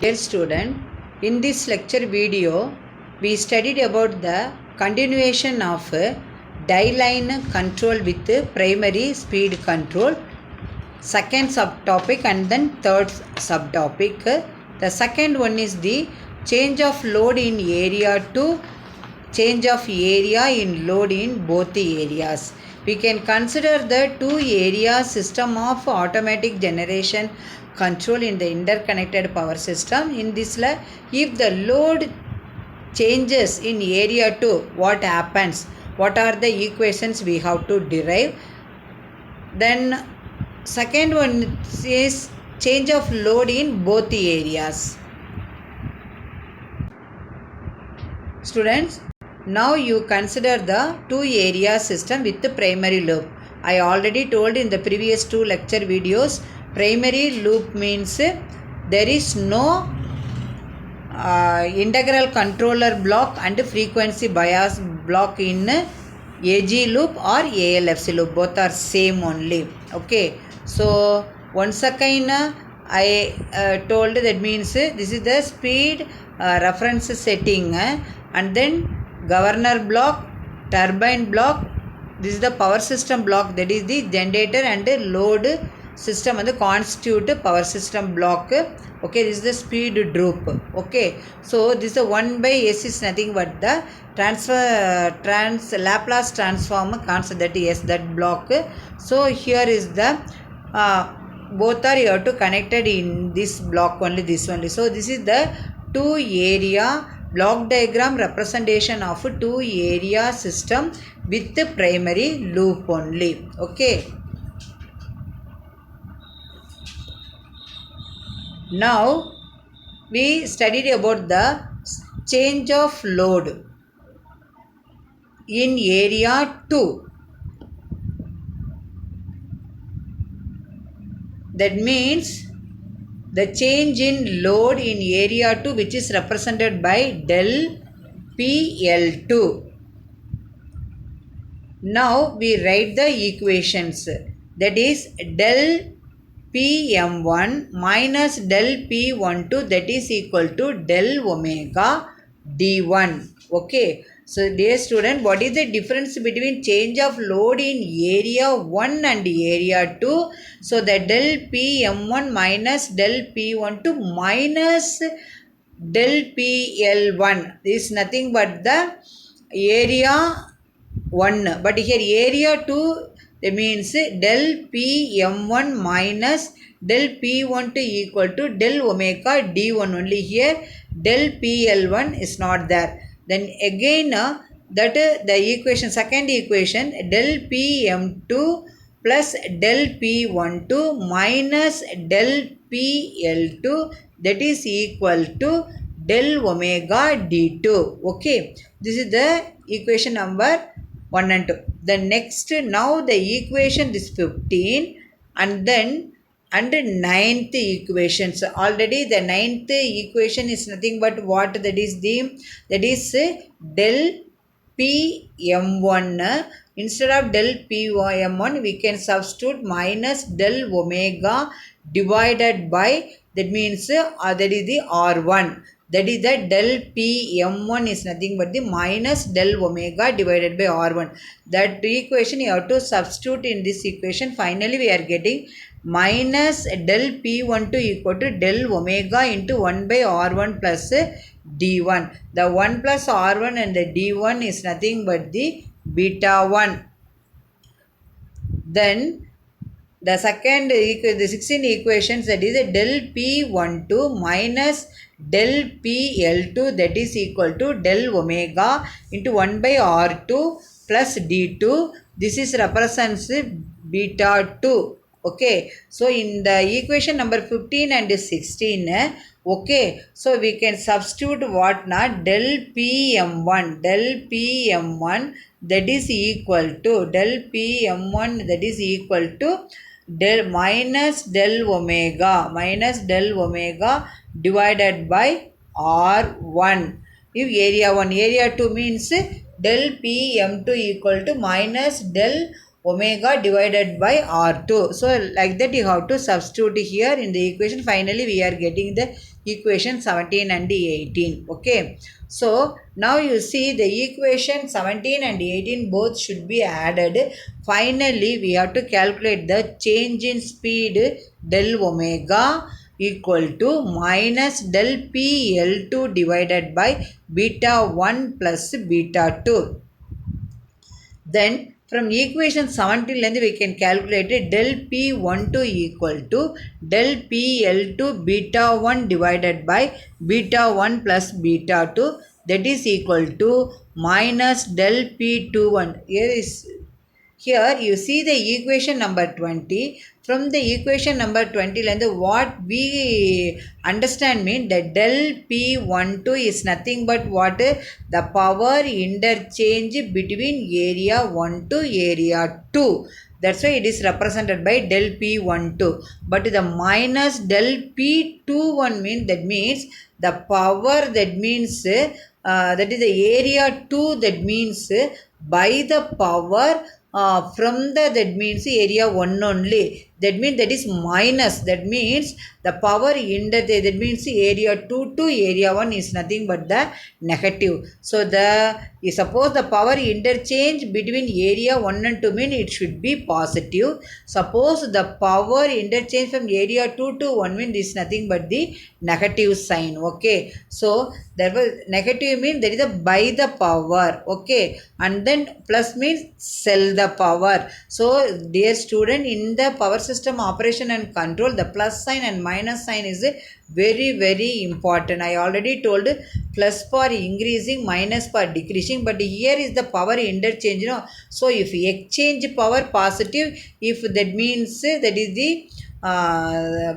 Dear student, in this lecture video, we studied about the continuation of die line control with primary speed control, second subtopic and then third subtopic. The second one is the change of load in area to change of area in load in both the areas. We can consider the two area system of automatic generation control in the interconnected power system. In this, if the load changes in area 2, what happens? What are the equations we have to derive? Then second one is change of load in both the areas. Students, now you consider the two area system with the primary loop. I already told in the previous two lecture videos, primary loop means there is no integral controller block and frequency bias block in AG loop or ALFC loop. Both are same only. Okay. So once again I told that means this is the speed reference setting and then governor block, turbine block, this is the power system block, that is the generator and load system and the constitute power system block. Okay, this is the speed droop. Okay, so this is 1 by S is nothing but the Laplace transform concept, that is that block. So here is the both are you have to connected in this block only, this only. So this is the two area block diagram representation of two area system with the primary loop only. Okay. Now we studied about the change of load in area 2. That means the change in load in area 2, which is represented by del PL2. Now we write the equations, that is del Pm1 minus del P12, that is equal to del omega d1. Okay. So dear student, what is the difference between change of load in area 1 and area 2? So the del Pm1 minus del P12 minus del PL1 is nothing but the area 1. But here area 2, that means del Pm1 minus del P12 equal to del omega d1 only. Here del PL1 is not there. Then again that the equation, second equation, del Pm2 plus del P12 minus del PL2, that is equal to del omega d2. Okay, this is the equation number 1 and 2. The next, now the equation is 15 and then and ninth equations. Already the ninth equation is nothing but what, that is del Pm1. Instead of del Pm1 we can substitute minus del omega divided by, that means that is the R1. That is the del Pm1 is nothing but the minus del omega divided by R1. That equation you have to substitute in this equation. Finally we are getting minus del P12 equal to del omega into 1 by R1 plus D1. The 1 plus R1 and the D1 is nothing but the beta 1. Then the second, the 16 equations, that is a del P12 minus del PL2, that is equal to del omega into 1 by R2 plus D2. This is represents beta 2. Okay. So in the equation number 15 and 16, okay, so we can substitute what not, del Pm1 that is equal to del Pm1, that is equal to del minus del omega divided by R1. If area 1, area 2 means del Pm2 equal to minus del omega divided by R2. So like that you have to substitute here in the equation. Finally we are getting the equation 17 and 18. Okay. So now you see the equation 17 and 18 both should be added. Finally, we have to calculate the change in speed del omega equal to minus del p L2 divided by beta 1 plus beta 2. Then from equation 17 we can calculate del P12 equal to del PL2 beta 1 divided by beta 1 plus beta 2, that is equal to minus del P21. Here you see the equation number 20. From the equation number 20, what we understand mean that del P12 is nothing but what? The power interchange between area 1 to area 2. That's why it is represented by del P12. But the minus del P21 means the power, that means that is the area 2, that means by the power from the, that means area 1 only, that means that is minus, that means the power in the, that means area 2 to area 1 is nothing but the negative. So the, suppose the power interchange between area 1 and 2 mean it should be positive. Suppose the power interchange from area 2 to 1 mean this is nothing but the negative sign. Okay, so there was negative mean that is a by the power. Okay, and then plus means cell the power. So dear student, in the power system operation and control, the plus sign and minus sign is very important. I already told plus for increasing, minus for decreasing, but here is the power interchange, you know. So if exchange power positive, if that means that is the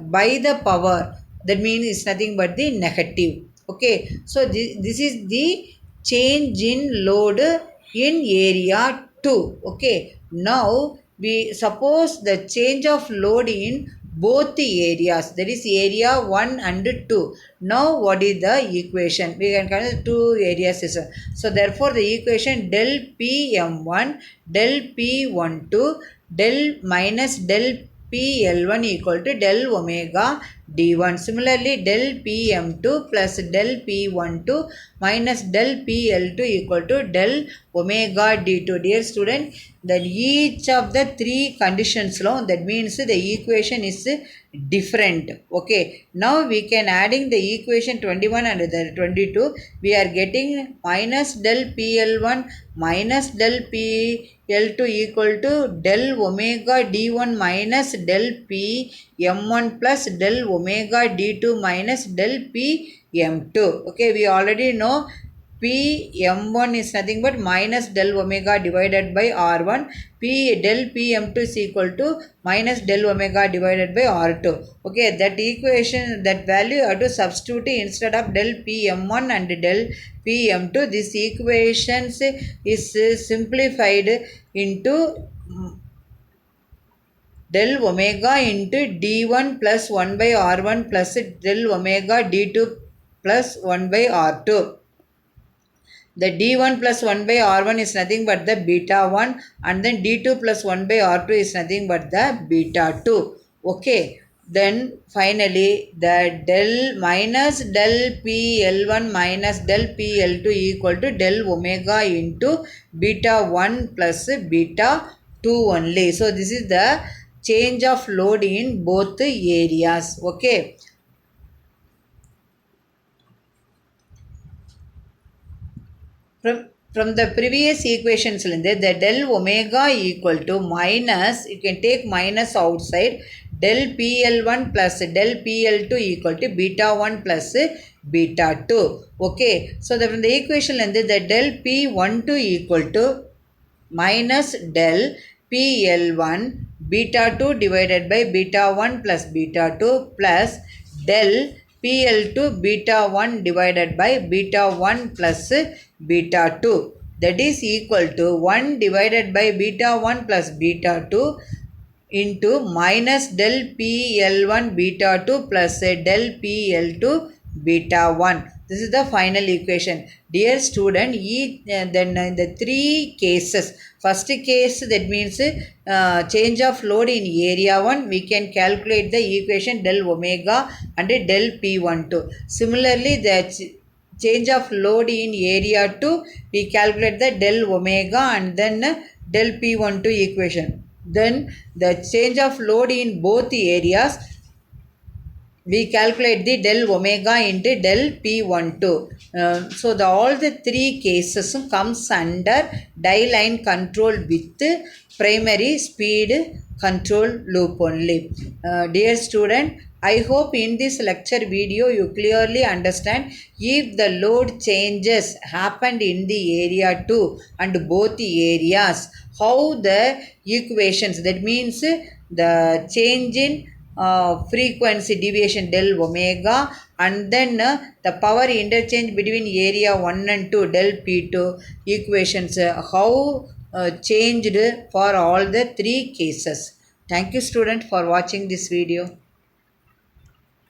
by the power, that means it's nothing but the negative. Okay, so this is the change in load in area 2. Okay, now we suppose the change of load in both the areas, that is area 1 and 2. Now what is the equation? We can consider two areas. So therefore the equation del Pm1 del P12 del minus del PL1 equal to del omega d1. Similarly, del Pm2 plus del P12 minus del PL2 equal to del omega d2. Dear student, then each of the three conditions, that means the equation is different. Okay, now we can adding the equation 21 and the 22. We are getting minus del PL1 minus del PL2 equal to del omega d1 minus del Pm1 plus del omega d2 minus del Pm2. Okay, we already know Pm1 is nothing but minus del omega divided by R1. Del Pm2 is equal to minus del omega divided by R2. Okay, that equation, that value you have to substitute instead of del Pm1 and del Pm2. This equations is simplified into del omega into d1 plus 1 by R1 plus del omega d2 plus 1 by R2. The d1 plus 1 by r1 is nothing but the beta 1, and then d2 plus 1 by r2 is nothing but the beta 2. Okay, then finally the del minus del PL1 minus del PL2 equal to del omega into beta 1 plus beta 2 only. So this is the change of load in both areas. Okay. From the previous equations, the del omega equal to minus, you can take minus outside, del PL1 plus del PL2 equal to beta 1 plus beta 2. Okay, so from the equation, the del P12 equal to minus del PL1 beta 2 divided by beta 1 plus beta 2 plus del PL2 beta 1 divided by beta 1 plus beta 2, that is equal to 1 divided by beta 1 plus beta 2 into minus del PL1 beta 2 plus del PL2 beta 1. This is the final equation. Dear student, then in the three cases, first case that means change of load in area 1, we can calculate the equation del omega and del P12. Similarly, the change of load in area 2, we calculate the del omega and then del P12 equation. Then the change of load in both areas, we calculate the del omega into del P12. So all the three cases comes under die line control with primary speed control loop only. Dear student, I hope in this lecture video you clearly understand if the load changes happened in the area 2 and both the areas, how the equations, that means the change in frequency deviation del omega and then the power interchange between area 1 and 2 del P2 equations, how changed for all the three cases. Thank you student for watching this video.